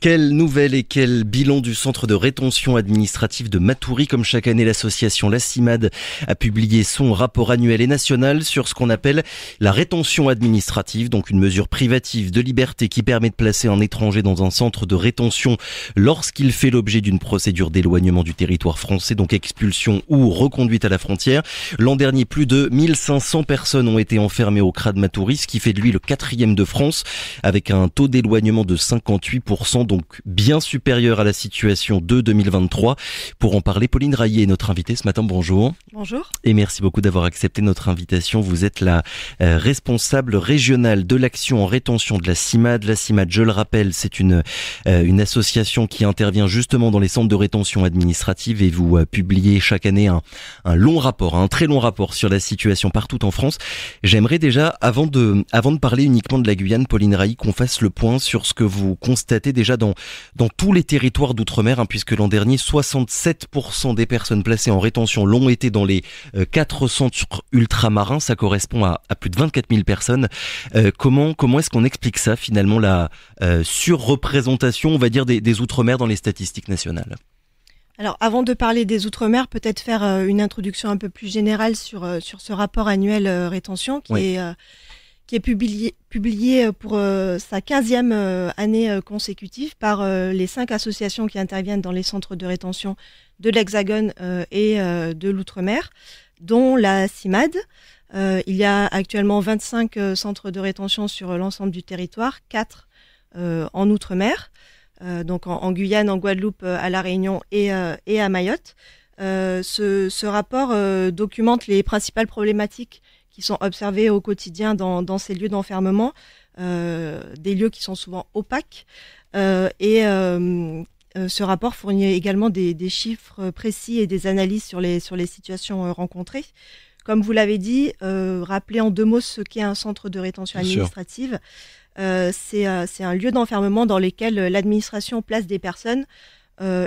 Quelle nouvelle et quel bilan du centre de rétention administrative de Matoury. Comme chaque année, l'association La CIMAD a publié son rapport annuel et national sur ce qu'on appelle la rétention administrative, donc une mesure privative de liberté qui permet de placer un étranger dans un centre de rétention lorsqu'il fait l'objet d'une procédure d'éloignement du territoire français, donc expulsion ou reconduite à la frontière. L'an dernier, plus de 1500 personnes ont été enfermées au CRA de Matoury, ce qui fait de lui le 4e de France, avec un taux d'éloignement de 58%, donc bien supérieur à la situation de 2023. Pour en parler, Pauline Raillet est notre invitée ce matin. Bonjour. Bonjour. Et merci beaucoup d'avoir accepté notre invitation. Vous êtes la responsable régionale de l'action en rétention de la CIMAD. La CIMAD, je le rappelle, c'est une association qui intervient justement dans les centres de rétention administrative, et vous publiez chaque année un long rapport, un très long rapport sur la situation partout en France. J'aimerais déjà, avant de parler uniquement de la Guyane, Pauline Raillet, qu'on fasse le point sur ce que vous constatez déjà dans tous les territoires d'outre-mer, puisque l'an dernier, 67% des personnes placées en rétention l'ont été dans les 4 centres ultramarins. Ça correspond à plus de 24 000 personnes. Comment est-ce qu'on explique ça, finalement, la surreprésentation, on va dire, des outre-mer dans les statistiques nationales? Alors, avant de parler des Outre-mer, peut-être faire une introduction un peu plus générale sur ce rapport annuel rétention qui est publié pour sa 15e année consécutive par les 5 associations qui interviennent dans les centres de rétention de l'Hexagone et de l'Outre-mer, dont la CIMAD. Il y a actuellement 25 centres de rétention sur l'ensemble du territoire, 4 en Outre-mer. Donc en Guyane, en Guadeloupe, à La Réunion et à Mayotte. Ce rapport documente les principales problématiques qui sont observées au quotidien dans ces lieux d'enfermement, des lieux qui sont souvent opaques. Ce rapport fournit également des chiffres précis et des analyses sur les situations rencontrées. Comme vous l'avez dit, rappelez en 2 mots ce qu'est un centre de rétention administrative. C'est un lieu d'enfermement dans lequel l'administration place des personnes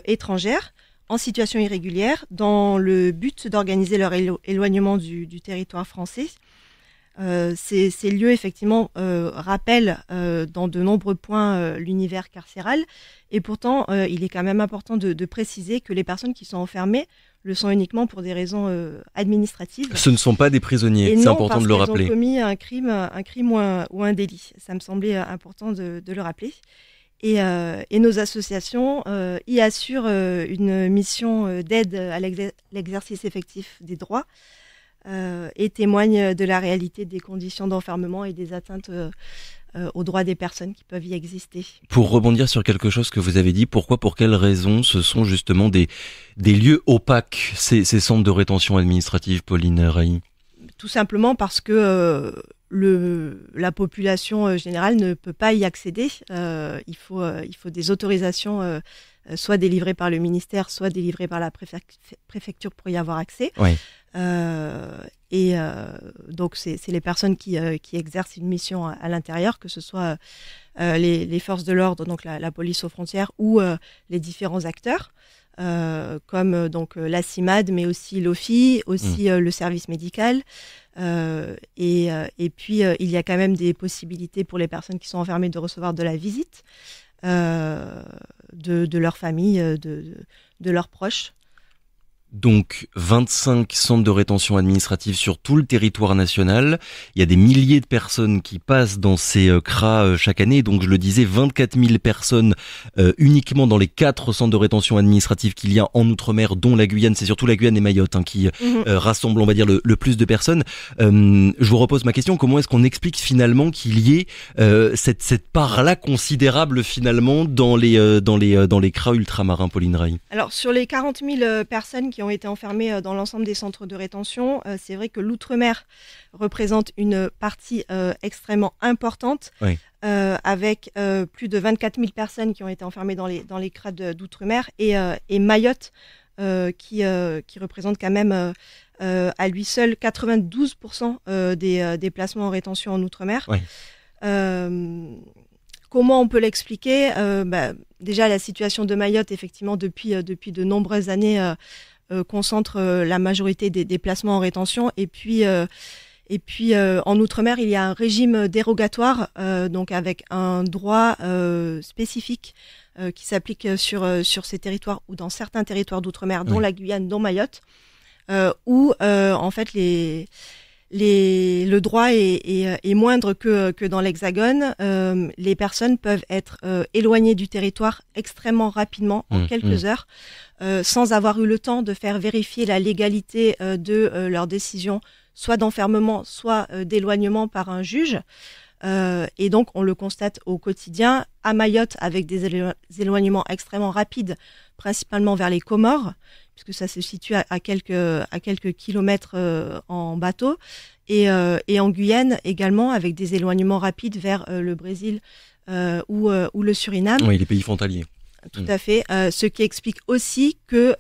étrangères en situation irrégulière dans le but d'organiser leur éloignement du territoire français. Ces lieux, effectivement, rappellent dans de nombreux points l'univers carcéral, et pourtant, il est quand même important de préciser que les personnes qui sont enfermées le sont uniquement pour des raisons administratives. Ce ne sont pas des prisonniers, c'est important de le rappeler. Ils ont commis un crime ou un délit. Ça me semblait important de le rappeler. Et nos associations y assurent une mission d'aide à l'exercice effectif des droits et témoignent de la réalité des conditions d'enfermement et des atteintes aux droits des personnes qui peuvent y exister. Pour rebondir sur quelque chose que vous avez dit, pour quelles raisons ce sont justement des lieux opaques, ces centres de rétention administrative, Pauline Raillet? Tout simplement parce que la population générale ne peut pas y accéder. Il faut des autorisations soit délivrées par le ministère, soit délivrées par la préfecture pour y avoir accès. Oui. Donc c'est les personnes qui exercent une mission à l'intérieur, que ce soit les forces de l'ordre, donc la police aux frontières, ou les différents acteurs, comme donc la CIMAD, mais aussi l'OFI, aussi le service médical. Et puis il y a quand même des possibilités pour les personnes qui sont enfermées de recevoir de la visite de leur famille, de leurs proches. Donc 25 centres de rétention administrative sur tout le territoire national. Il y a des milliers de personnes qui passent dans ces CRA chaque année. Donc je le disais, 24 000 personnes uniquement dans les 4 centres de rétention administrative qu'il y a en Outre-mer, dont la Guyane. C'est surtout la Guyane et Mayotte qui rassemblent, on va dire, le plus de personnes. Je vous repose ma question. Comment est-ce qu'on explique finalement qu'il y ait cette part-là considérable finalement dans les CRA ultramarins, Pauline Raillet? Alors sur les 40 000 personnes qui ont été enfermés dans l'ensemble des centres de rétention, c'est vrai que l'outre-mer représente une partie extrêmement importante, oui. Avec plus de 24 000 personnes qui ont été enfermées dans les CRA d'outre-mer, et Mayotte qui représente quand même à lui seul 92% des placements en rétention en outre-mer. Oui. Comment on peut l'expliquer? Déjà, la situation de Mayotte, effectivement, depuis de nombreuses années, concentre la majorité des placements en rétention. Et puis Et puis en Outre-mer, il y a un régime dérogatoire, donc avec un droit spécifique qui s'applique sur ces territoires ou dans certains territoires d'Outre-mer, dont la Guyane, dont Mayotte, où en fait le droit est moindre que dans l'Hexagone. Les personnes peuvent être éloignées du territoire extrêmement rapidement, en quelques heures, sans avoir eu le temps de faire vérifier la légalité de leur décision, soit d'enfermement, soit d'éloignement par un juge. Et donc, on le constate au quotidien à Mayotte avec des éloignements extrêmement rapides, principalement vers les Comores, puisque ça se situe à quelques kilomètres en bateau, et en Guyane également avec des éloignements rapides vers le Brésil ou le Suriname. Oui, les pays frontaliers. Tout à fait. Ce qui explique aussi que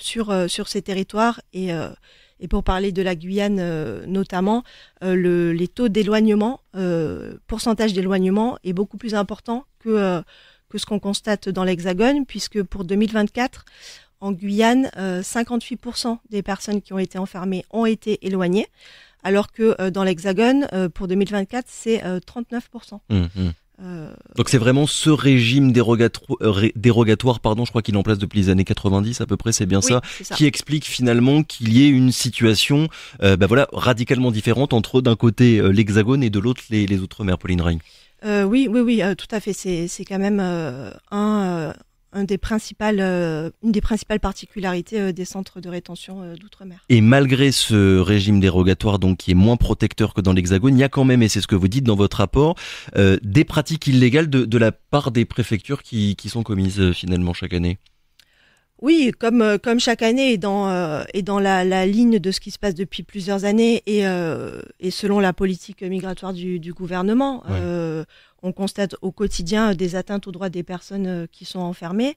sur ces territoires et pour parler de la Guyane notamment, les taux d'éloignement, pourcentage d'éloignement est beaucoup plus important que ce qu'on constate dans l'Hexagone, puisque pour 2024, en Guyane, 58% des personnes qui ont été enfermées ont été éloignées, alors que dans l'Hexagone, pour 2024, c'est 39%. Donc c'est vraiment ce régime dérogatoire, je crois qu'il est en place depuis les années 90 à peu près, c'est bien ça, qui explique finalement qu'il y ait une situation radicalement différente entre d'un côté l'Hexagone et de l'autre les Outre-mer, Pauline Ray. Oui, tout à fait. C'est quand même une des principales particularités des centres de rétention d'outre-mer. Et malgré ce régime dérogatoire donc qui est moins protecteur que dans l'Hexagone, il y a quand même, et c'est ce que vous dites dans votre rapport, des pratiques illégales de la part des préfectures qui sont commises finalement chaque année. Oui, comme chaque année et dans la ligne de ce qui se passe depuis plusieurs années et selon la politique migratoire du gouvernement. On constate au quotidien des atteintes aux droits des personnes qui sont enfermées.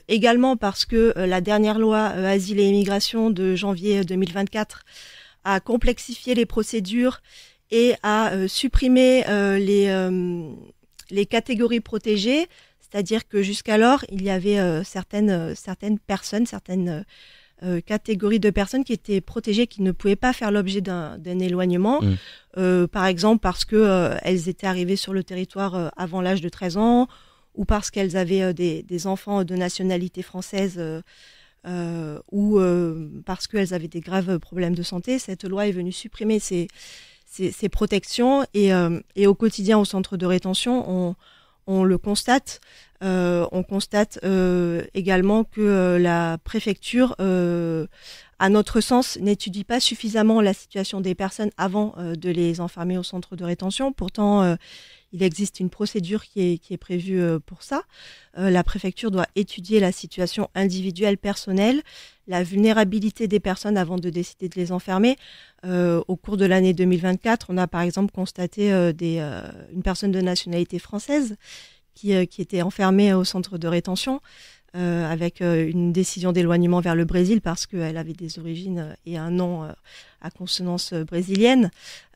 Également parce que la dernière loi Asile et Immigration de janvier 2024 a complexifié les procédures et a supprimé les catégories protégées. C'est-à-dire que jusqu'alors, il y avait certaines personnes, certaines catégories de personnes qui étaient protégées, qui ne pouvaient pas faire l'objet d'un éloignement. Par exemple, parce que elles étaient arrivées sur le territoire avant l'âge de 13 ans, ou parce qu'elles avaient des enfants de nationalité française, ou parce qu'elles avaient des graves problèmes de santé. Cette loi est venue supprimer ces protections. Et au quotidien, au centre de rétention, on le constate. On constate également que la préfecture, à notre sens, n'étudie pas suffisamment la situation des personnes avant de les enfermer au centre de rétention. Pourtant, il existe une procédure qui est prévue pour ça. La préfecture doit étudier la situation individuelle, personnelle, la vulnérabilité des personnes avant de décider de les enfermer. Au cours de l'année 2024, on a par exemple constaté une personne de nationalité française qui était enfermée au centre de rétention avec une décision d'éloignement vers le Brésil parce qu'elle avait des origines et un nom à consonance brésilienne.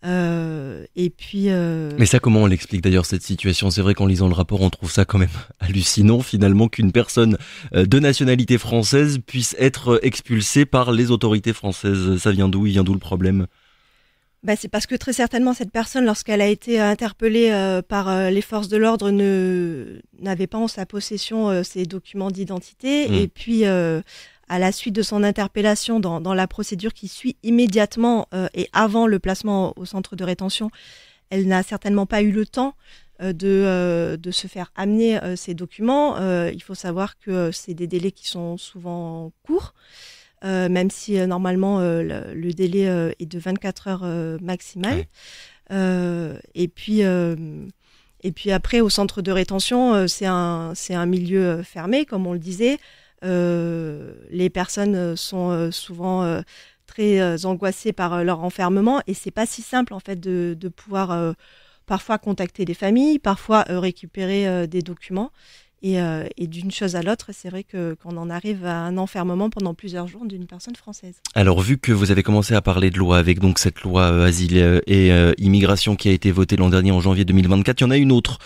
Et puis. Mais ça, comment on l'explique d'ailleurs cette situation ? C'est vrai qu'en lisant le rapport, on trouve ça quand même hallucinant finalement qu'une personne de nationalité française puisse être expulsée par les autorités françaises. Ça vient d'où ? Il vient d'où le problème ? C'est parce que très certainement cette personne, lorsqu'elle a été interpellée par les forces de l'ordre, n'avait pas en sa possession ses documents d'identité. Et puis, à la suite de son interpellation dans la procédure qui suit immédiatement et avant le placement au centre de rétention, elle n'a certainement pas eu le temps de se faire amener ces documents. Il faut savoir que c'est des délais qui sont souvent courts. Même si normalement le délai est de 24 heures maximal. Et puis après, au centre de rétention, c'est un milieu fermé, comme on le disait. Les personnes sont souvent très angoissées par leur enfermement et c'est pas si simple en fait de pouvoir parfois contacter des familles, parfois récupérer des documents. Et d'une chose à l'autre, c'est vrai qu'on en arrive à un enfermement pendant plusieurs jours d'une personne française. Alors, vu que vous avez commencé à parler de loi avec donc cette loi asile et immigration qui a été votée l'an dernier en janvier 2024, il y en a une autre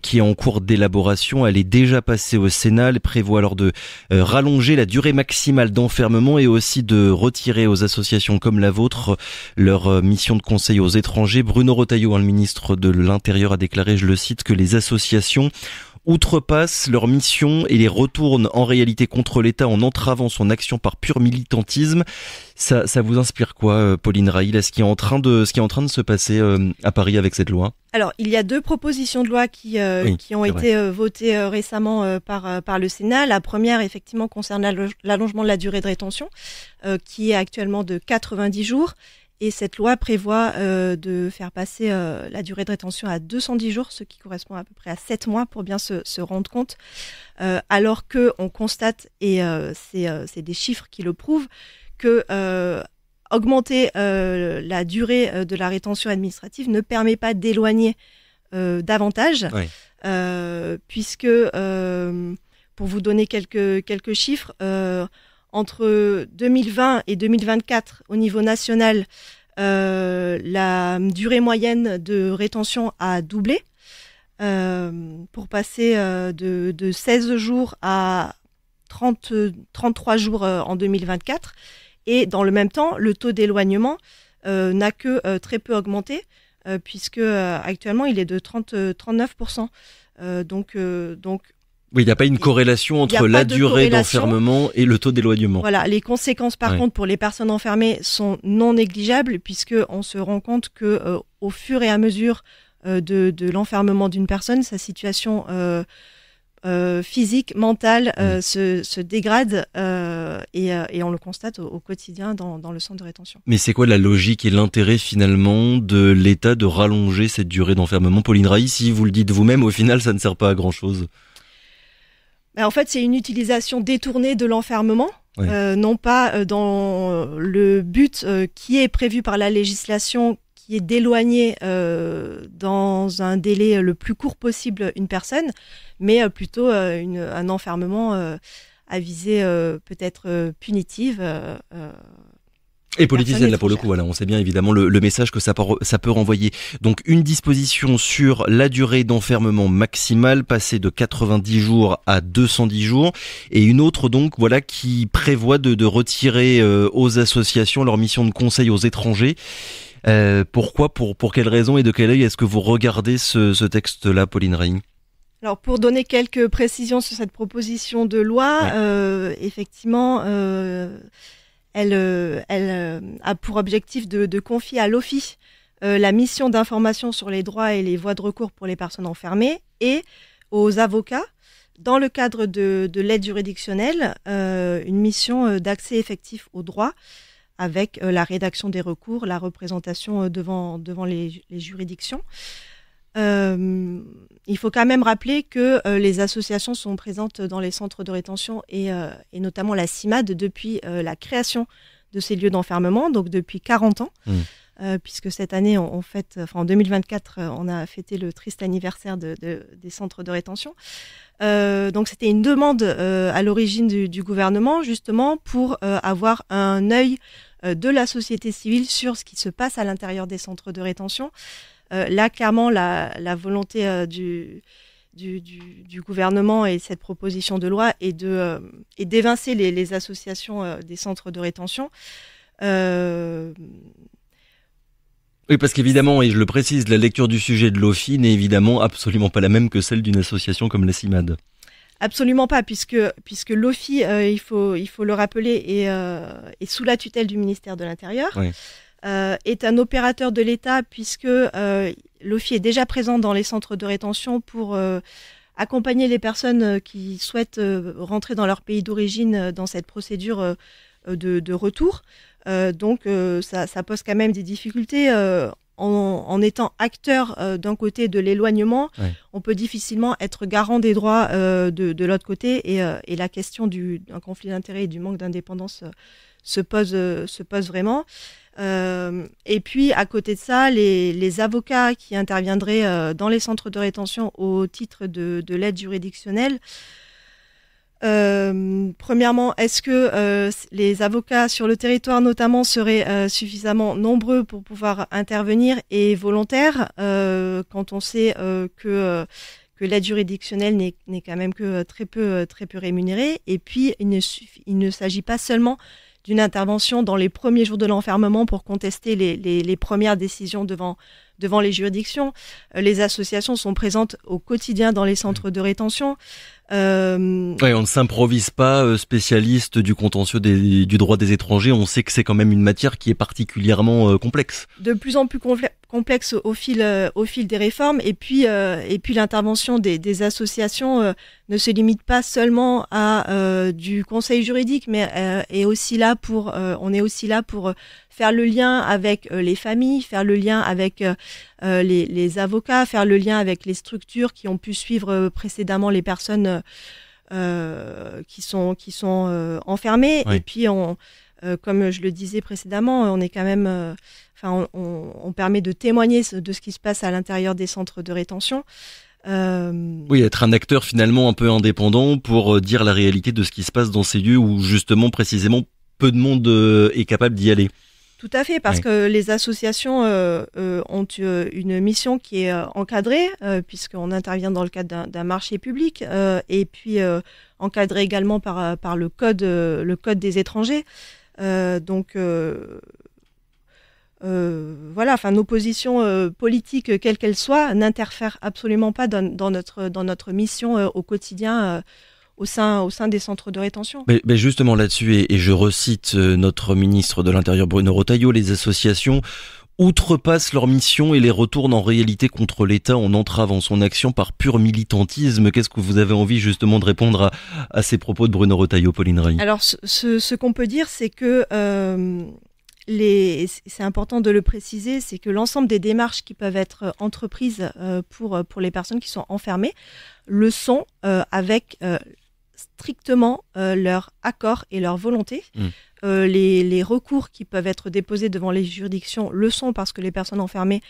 qui est en cours d'élaboration. Elle est déjà passée au Sénat. Elle prévoit alors de rallonger la durée maximale d'enfermement et aussi de retirer aux associations comme la vôtre leur mission de conseil aux étrangers. Bruno Retailleau, le ministre de l'Intérieur, a déclaré, je le cite, que les associations outrepassent leur mission et les retournent en réalité contre l'État en entravant son action par pur militantisme. Ça vous inspire quoi, Pauline Rail? Est-ce qui est en train de se passer à Paris avec cette loi? Alors, il y a 2 propositions de loi qui ont été votées récemment par le Sénat. La première, effectivement, concerne l'allongement de la durée de rétention, qui est actuellement de 90 jours. Et cette loi prévoit de faire passer la durée de rétention à 210 jours, ce qui correspond à peu près à 7 mois pour bien se rendre compte. Alors qu'on constate, et c'est des chiffres qui le prouvent, que augmenter la durée de la rétention administrative ne permet pas d'éloigner davantage, puisque, pour vous donner quelques chiffres, entre 2020 et 2024, au niveau national, la durée moyenne de rétention a doublé, pour passer de 16 jours à 33 jours en 2024. Et dans le même temps, le taux d'éloignement n'a que très peu augmenté, puisque actuellement, il est de 39%. Donc oui, il n'y a pas une corrélation entre la durée d'enfermement et le taux d'éloignement. Voilà, les conséquences par contre pour les personnes enfermées sont non négligeables, puisqu'on se rend compte que au fur et à mesure de l'enfermement d'une personne, sa situation physique, mentale se dégrade et on le constate au quotidien dans le centre de rétention. Mais c'est quoi la logique et l'intérêt finalement de l'État de rallonger cette durée d'enfermement? Pauline Rail, si vous le dites vous-même, au final ça ne sert pas à grand-chose. En fait, c'est une utilisation détournée de l'enfermement, non pas dans le but qui est prévu par la législation, qui est d'éloigner dans un délai le plus court possible une personne, mais plutôt un enfermement à visée peut-être punitive. Et politicienne, là, pour le coup, voilà, on sait bien évidemment le message que ça peut renvoyer. Donc, une disposition sur la durée d'enfermement maximale, passée de 90 jours à 210 jours, et une autre, donc, voilà, qui prévoit de retirer aux associations leur mission de conseil aux étrangers. Pourquoi, pour quelles raisons et de quel œil est-ce que vous regardez ce texte-là, Pauline Rail? Alors, pour donner quelques précisions sur cette proposition de loi, effectivement, elle a pour objectif de confier à l'OFII la mission d'information sur les droits et les voies de recours pour les personnes enfermées et aux avocats, dans le cadre de l'aide juridictionnelle, une mission d'accès effectif aux droits avec la rédaction des recours, la représentation devant les juridictions. Il faut quand même rappeler que les associations sont présentes dans les centres de rétention et notamment la CIMAD depuis la création de ces lieux d'enfermement, donc depuis 40 ans, puisque cette année, en 2024, on a fêté le triste anniversaire des centres de rétention. Donc c'était une demande à l'origine du gouvernement, justement, pour avoir un œil de la société civile sur ce qui se passe à l'intérieur des centres de rétention. Là, clairement, la volonté du gouvernement et cette proposition de loi est d'évincer les associations des centres de rétention. Oui, parce qu'évidemment, et je le précise, la lecture du sujet de l'OFII n'est évidemment absolument pas la même que celle d'une association comme la CIMAD. Absolument pas, puisque l'OFII, il faut le rappeler, est sous la tutelle du ministère de l'Intérieur. Oui. Est un opérateur de l'État, puisque l'OFII est déjà présent dans les centres de rétention pour accompagner les personnes qui souhaitent rentrer dans leur pays d'origine dans cette procédure de retour. Donc ça pose quand même des difficultés en étant acteur d'un côté de l'éloignement, on peut difficilement être garant des droits de l'autre côté, et la question d'un conflit d'intérêts et du manque d'indépendance se pose vraiment. Et puis à côté de ça, les avocats qui interviendraient dans les centres de rétention au titre de l'aide juridictionnelle, premièrement, est-ce que les avocats sur le territoire notamment seraient suffisamment nombreux pour pouvoir intervenir et volontaires, quand on sait que l'aide juridictionnelle n'est quand même que très peu rémunérée. Et puis il ne s'agit pas seulement d'une intervention dans les premiers jours de l'enfermement pour contester les premières décisions devant les juridictions. Les associations sont présentes au quotidien dans les centres de rétention. On ne s'improvise pas spécialiste du contentieux du droit des étrangers. On sait que c'est quand même une matière qui est particulièrement complexe. De plus en plus complexe au fil des réformes. Et puis l'intervention des associations ne se limite pas seulement à du conseil juridique, mais on est aussi là pour faire le lien avec les familles, faire le lien avec les avocats, faire le lien avec les structures qui ont pu suivre précédemment les personnes qui sont enfermées. Et puis comme je le disais précédemment, on est quand même, on permet de témoigner de ce qui se passe à l'intérieur des centres de rétention. Oui, être un acteur finalement un peu indépendant pour dire la réalité de ce qui se passe dans ces lieux où justement précisément peu de monde est capable d'y aller. Tout à fait, parce que les associations ont une mission qui est encadrée, puisqu'on intervient dans le cadre d'un marché public, et puis encadrée également par le code des étrangers. Nos positions politiques, quelles qu'elles soient, n'interfèrent absolument pas dans notre mission au quotidien. Au sein des centres de rétention. Mais justement là-dessus, et je recite notre ministre de l'Intérieur Bruno Retailleau, les associations outrepassent leur mission et les retournent en réalité contre l'État en entravant son action par pur militantisme. Qu'est-ce que vous avez envie justement de répondre à ces propos de Bruno Retailleau, Pauline Rey ? Alors ce qu'on peut dire, c'est que c'est important de le préciser, c'est que l'ensemble des démarches qui peuvent être entreprises pour les personnes qui sont enfermées le sont avec strictement leur accord et leur volonté. Les recours qui peuvent être déposés devant les juridictions le sont parce que les personnes enfermées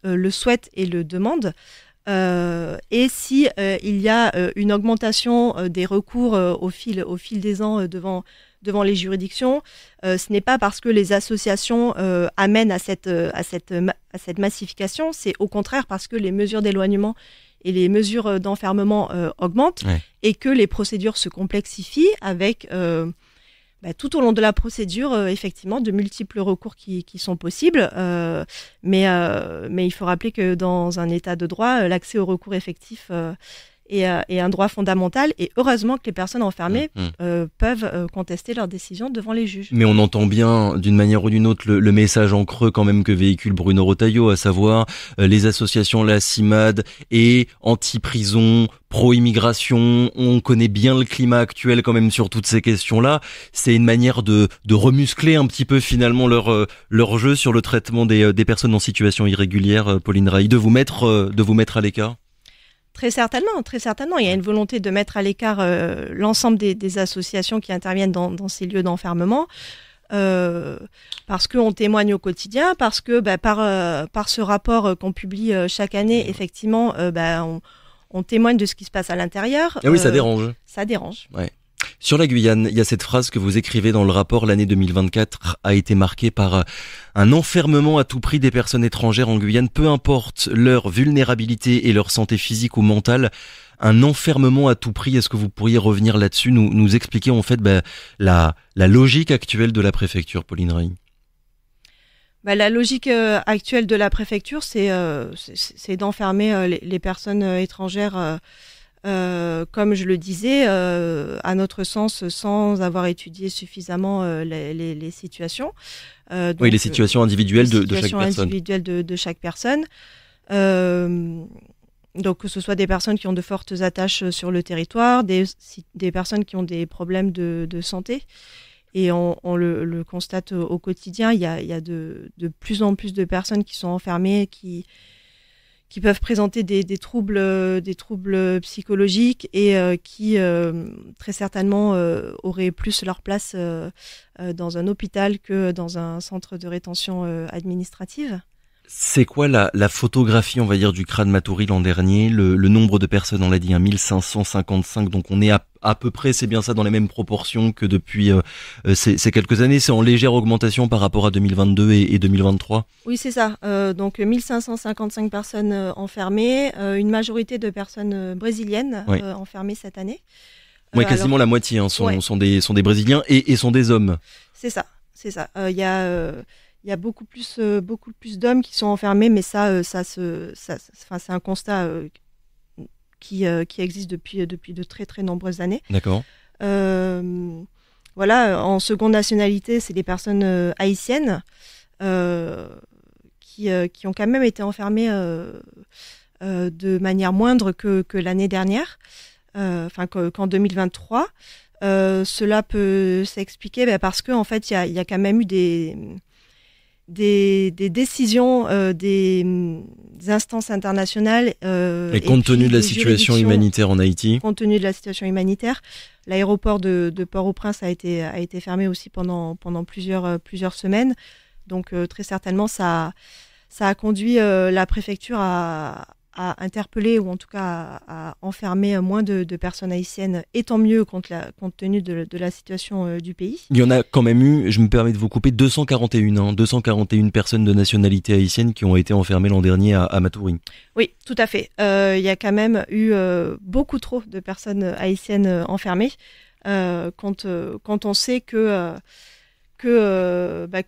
le souhaitent et le demandent. Et si il y a une augmentation des recours au fil des ans devant les juridictions, ce n'est pas parce que les associations amènent à cette massification, c'est au contraire parce que les mesures d'éloignement et les mesures d'enfermement augmentent, et que les procédures se complexifient avec tout au long de la procédure, effectivement, de multiples recours qui sont possibles. Mais il faut rappeler que dans un état de droit, l'accès au recours effectif est un droit fondamental. Et heureusement que les personnes enfermées peuvent contester leurs décisions devant les juges. Mais on entend bien, d'une manière ou d'une autre, le message en creux quand même que véhicule Bruno Retailleau, à savoir les associations, la CIMAD et anti-prison, pro-immigration. On connaît bien le climat actuel quand même sur toutes ces questions-là. C'est une manière de remuscler un petit peu finalement leur jeu sur le traitement des personnes en situation irrégulière, Pauline Rey, de vous mettre à l'écart. Très certainement. Il y a une volonté de mettre à l'écart l'ensemble des associations qui interviennent dans ces lieux d'enfermement, parce qu'on témoigne au quotidien, parce que par ce rapport qu'on publie chaque année, effectivement, on témoigne de ce qui se passe à l'intérieur. Ah oui, ça dérange. Ça dérange. Ouais. Sur la Guyane, il y a cette phrase que vous écrivez dans le rapport: l'année 2024 a été marquée par un enfermement à tout prix des personnes étrangères en Guyane, peu importe leur vulnérabilité et leur santé physique ou mentale. Un enfermement à tout prix, est-ce que vous pourriez revenir là-dessus, nous expliquer en fait la logique actuelle de la préfecture, Pauline Rey? La logique actuelle de la préfecture, c'est d'enfermer les personnes étrangères, comme je le disais, à notre sens, sans avoir étudié suffisamment les situations. Donc, les situations individuelles de chaque personne. Individuelles de chaque personne. Donc que ce soit des personnes qui ont de fortes attaches sur le territoire, des personnes qui ont des problèmes de santé. Et on le constate au quotidien. Il y a de plus en plus de personnes qui sont enfermées, qui peuvent présenter des troubles psychologiques et qui très certainement auraient plus leur place dans un hôpital que dans un centre de rétention administrative. C'est quoi la photographie, on va dire, du CRA de Matoury l'an dernier? Le nombre de personnes, on l'a dit, 1555, donc on est à peu près, c'est bien ça, dans les mêmes proportions que depuis ces quelques années. C'est en légère augmentation par rapport à 2022 et 2023? Oui, c'est ça. Donc 1555 personnes enfermées, une majorité de personnes brésiliennes enfermées cette année. Oui, quasiment la moitié sont des Brésiliens et sont des hommes. C'est ça. Il y a beaucoup plus d'hommes qui sont enfermés, mais c'est un constat qui existe depuis de très très nombreuses années. D'accord. Voilà, en seconde nationalité, c'est des personnes haïtiennes qui ont quand même été enfermées de manière moindre que l'année dernière, qu'en 2023. Cela peut s'expliquer parce que en fait, il y a quand même eu des décisions des instances internationales et compte tenu de la situation humanitaire en Haïti. Compte tenu de la situation humanitaire, l'aéroport de Port-au-Prince a été fermé aussi pendant plusieurs semaines. Donc très certainement ça a conduit la préfecture à interpeller ou en tout cas à enfermer moins de personnes haïtiennes, et tant mieux compte tenu de la situation du pays. Il y en a quand même eu, je me permets de vous couper, 241 personnes de nationalité haïtienne qui ont été enfermées l'an dernier à Matoury. Oui, tout à fait. Il y a quand même eu beaucoup trop de personnes haïtiennes enfermées quand on sait que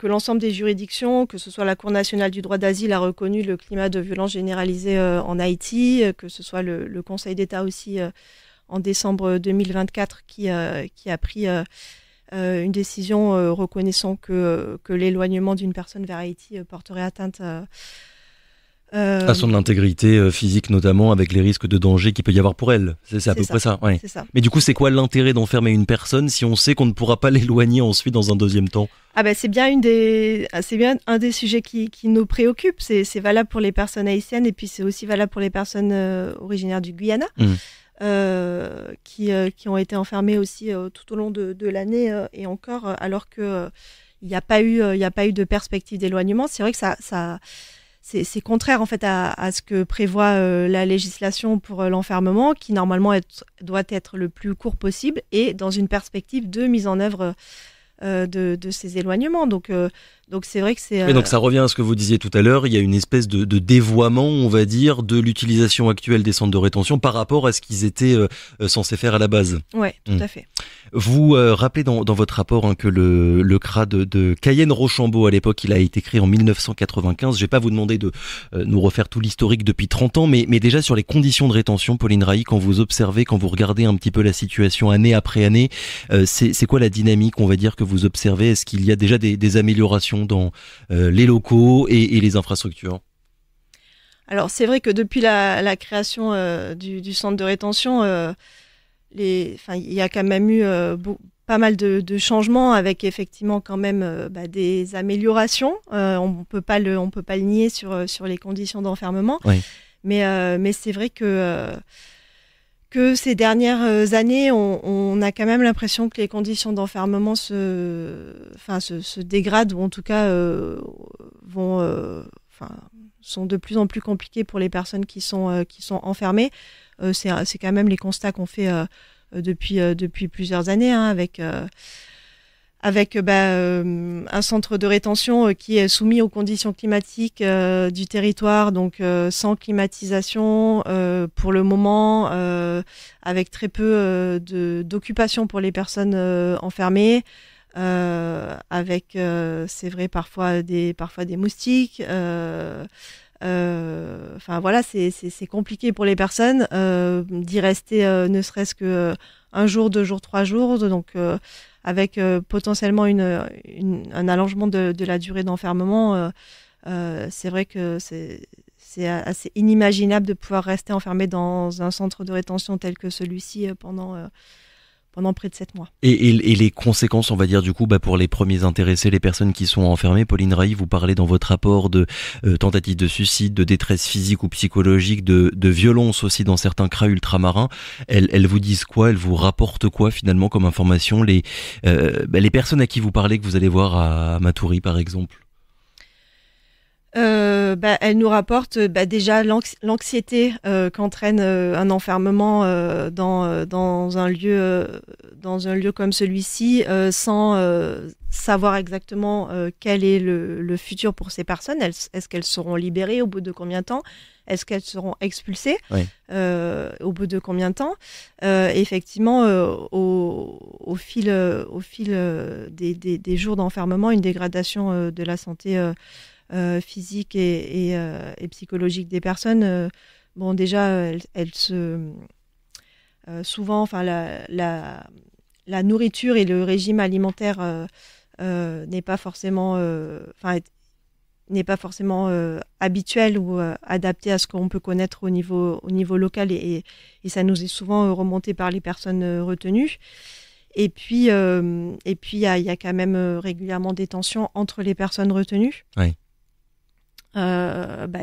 l'ensemble des juridictions, que ce soit la Cour nationale du droit d'asile, a reconnu le climat de violence généralisée en Haïti, que ce soit le Conseil d'État aussi en décembre 2024 qui a pris une décision reconnaissant que l'éloignement d'une personne vers Haïti porterait atteinte à son intégrité physique, notamment avec les risques de danger qu'il peut y avoir pour elle. C'est à peu près ça. Ouais. C'est ça. Mais du coup, c'est quoi l'intérêt d'enfermer une personne si on sait qu'on ne pourra pas l'éloigner ensuite dans un deuxième temps? C'est bien un des sujets qui nous préoccupe. C'est valable pour les personnes haïtiennes et puis c'est aussi valable pour les personnes originaires du Guyana qui ont été enfermées aussi tout au long de l'année et encore alors que il n'y a pas eu de perspective d'éloignement. C'est vrai que c'est contraire en fait à ce que prévoit la législation pour l'enfermement, qui normalement doit être le plus court possible et dans une perspective de mise en œuvre de ces éloignements. Donc c'est vrai que c'est... Mais donc ça revient à ce que vous disiez tout à l'heure, il y a une espèce de dévoiement, on va dire, de l'utilisation actuelle des centres de rétention par rapport à ce qu'ils étaient censés faire à la base. Oui, tout à fait. Vous rappelez dans votre rapport que le CRA de Cayenne-Rochambeau, à l'époque, il a été créé en 1995. Je vais pas vous demander de nous refaire tout l'historique depuis 30 ans, mais déjà sur les conditions de rétention, Pauline Railly, quand vous observez, quand vous regardez un petit peu la situation année après année, c'est quoi la dynamique, on va dire, que vous observez? Est-ce qu'il y a déjà des améliorations dans les locaux et les infrastructures? Alors c'est vrai que depuis la création du centre de rétention, il y a quand même eu pas mal de changements avec effectivement quand même des améliorations. On peut pas le nier sur les conditions d'enfermement. Oui. Mais c'est vrai que ces dernières années, on a quand même l'impression que les conditions d'enfermement se dégradent ou en tout cas sont de plus en plus compliquées pour les personnes qui sont enfermées. C'est quand même les constats qu'on fait depuis plusieurs années avec un centre de rétention qui est soumis aux conditions climatiques du territoire, donc sans climatisation pour le moment, avec très peu d'occupation pour les personnes enfermées, avec c'est vrai parfois des moustiques. Voilà, c'est compliqué pour les personnes d'y rester ne serait-ce que un jour, 2 jours, 3 jours, donc avec potentiellement un allongement de la durée d'enfermement. C'est vrai que c'est assez inimaginable de pouvoir rester enfermé dans un centre de rétention tel que celui-ci pendant pendant près de 7 mois. Et les conséquences, on va dire du coup, pour les premiers intéressés, les personnes qui sont enfermées, Pauline Railly, vous parlez dans votre rapport de tentatives de suicide, de détresse physique ou psychologique, de violence aussi dans certains CRA ultramarins. Elles vous disent quoi? Elles vous rapportent quoi finalement comme information? Les personnes à qui vous parlez, que vous allez voir à Matoury par exemple? Elle nous rapporte déjà l'anxiété qu'entraîne un enfermement dans un lieu comme celui-ci, sans savoir exactement quel est le futur pour ces personnes. Est-ce qu'elles seront libérées au bout de combien de temps? Est-ce qu'elles seront expulsées au bout de combien de temps? Effectivement, au fil des jours d'enfermement, une dégradation de la santé physique et psychologique des personnes. Déjà, elles se souvent, la nourriture et le régime alimentaire n'est pas forcément habituel ou adapté à ce qu'on peut connaître au niveau local, et ça nous est souvent remonté par les personnes retenues. Et puis il y a quand même régulièrement des tensions entre les personnes retenues. Oui.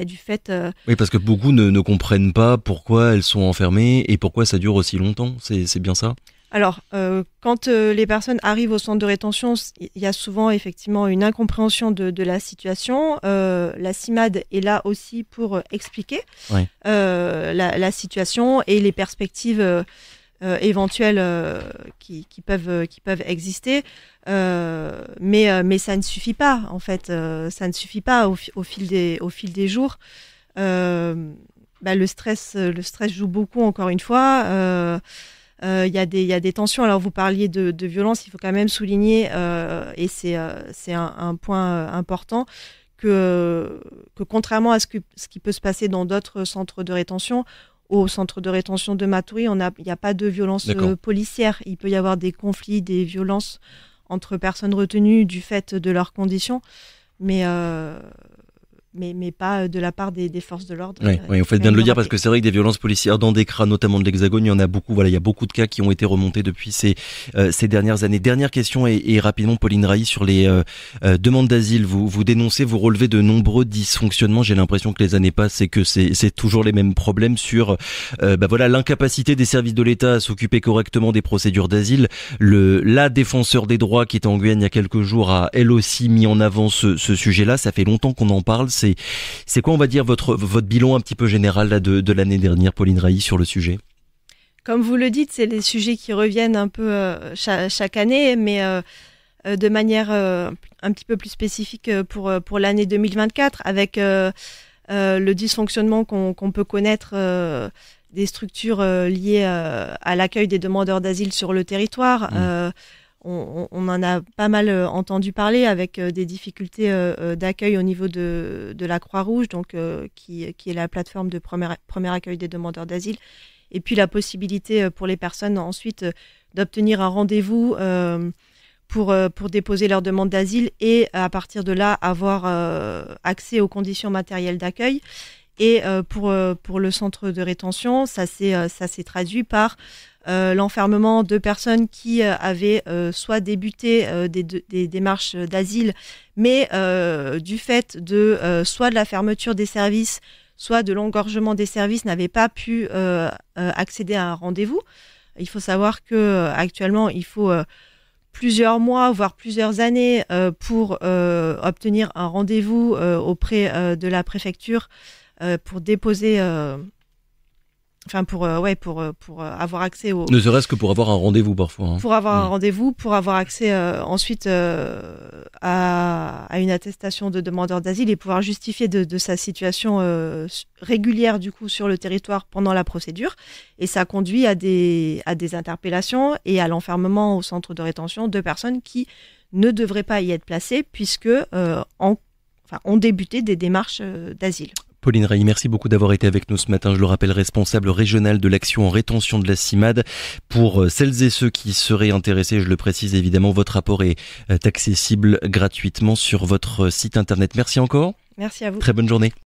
Du fait. Oui, parce que beaucoup ne comprennent pas pourquoi elles sont enfermées et pourquoi ça dure aussi longtemps. C'est bien ça? Alors, quand les personnes arrivent au centre de rétention, il y a souvent effectivement une incompréhension de la situation. La CIMAD est là aussi pour expliquer la situation et les perspectives éventuelles qui peuvent exister. Mais ça ne suffit pas, en fait. Ça ne suffit pas au fil des jours. Le stress joue beaucoup, encore une fois. Il y a des tensions. Alors, vous parliez de violence, il faut quand même souligner, et c'est un point important, que contrairement à ce qui peut se passer dans d'autres centres de rétention, au centre de rétention de Matoury, il n'y a pas de violence policière. Il peut y avoir des conflits, des violences entre personnes retenues du fait de leurs conditions, mais pas de la part des forces de l'ordre. Oui, vous faites bien de le dire, parce que c'est vrai que des violences policières dans des CRA, notamment de l'Hexagone, il y en a beaucoup. Voilà, il y a beaucoup de cas qui ont été remontés depuis ces dernières années. Dernière question et rapidement, Pauline Railly, sur les demandes d'asile. Vous dénoncez, vous relevez de nombreux dysfonctionnements. J'ai l'impression que les années passent et que c'est toujours les mêmes problèmes sur l'incapacité des services de l'État à s'occuper correctement des procédures d'asile. La défenseur des droits qui était en Guyane il y a quelques jours a elle aussi mis en avant ce sujet-là. Ça fait longtemps qu'on en parle. C'est quoi, on va dire, votre bilan un petit peu général là, de l'année dernière, Pauline Railly, sur le sujet? Comme vous le dites, c'est des sujets qui reviennent un peu chaque année, mais de manière un petit peu plus spécifique pour l'année 2024, avec le dysfonctionnement qu'on peut connaître des structures liées à l'accueil des demandeurs d'asile sur le territoire. On en a pas mal entendu parler, avec des difficultés d'accueil au niveau de la Croix-Rouge, donc qui est la plateforme de premier accueil des demandeurs d'asile, et puis la possibilité pour les personnes ensuite d'obtenir un rendez-vous pour déposer leur demande d'asile, et à partir de là avoir accès aux conditions matérielles d'accueil. Et pour le centre de rétention, ça s'est traduit par l'enfermement de personnes qui avaient soit débuté des démarches d'asile, mais du fait soit de la fermeture des services, soit de l'engorgement des services, n'avaient pas pu accéder à un rendez-vous. Il faut savoir que actuellement, il faut plusieurs mois, voire plusieurs années pour obtenir un rendez-vous auprès de la préfecture pour déposer, pour avoir accès au... Ne serait-ce que pour avoir un rendez-vous parfois. Hein. Pour avoir un rendez-vous, pour avoir accès ensuite à une attestation de demandeur d'asile, et pouvoir justifier de sa situation régulière du coup sur le territoire pendant la procédure. Et ça conduit à des interpellations et à l'enfermement au centre de rétention de personnes qui ne devraient pas y être placées, puisque ont débuté des démarches d'asile. Pauline Railly, merci beaucoup d'avoir été avec nous ce matin. Je le rappelle, responsable régionale de l'action en rétention de la CIMAD. Pour celles et ceux qui seraient intéressés, je le précise évidemment, votre rapport est accessible gratuitement sur votre site internet. Merci encore. Merci à vous. Très bonne journée.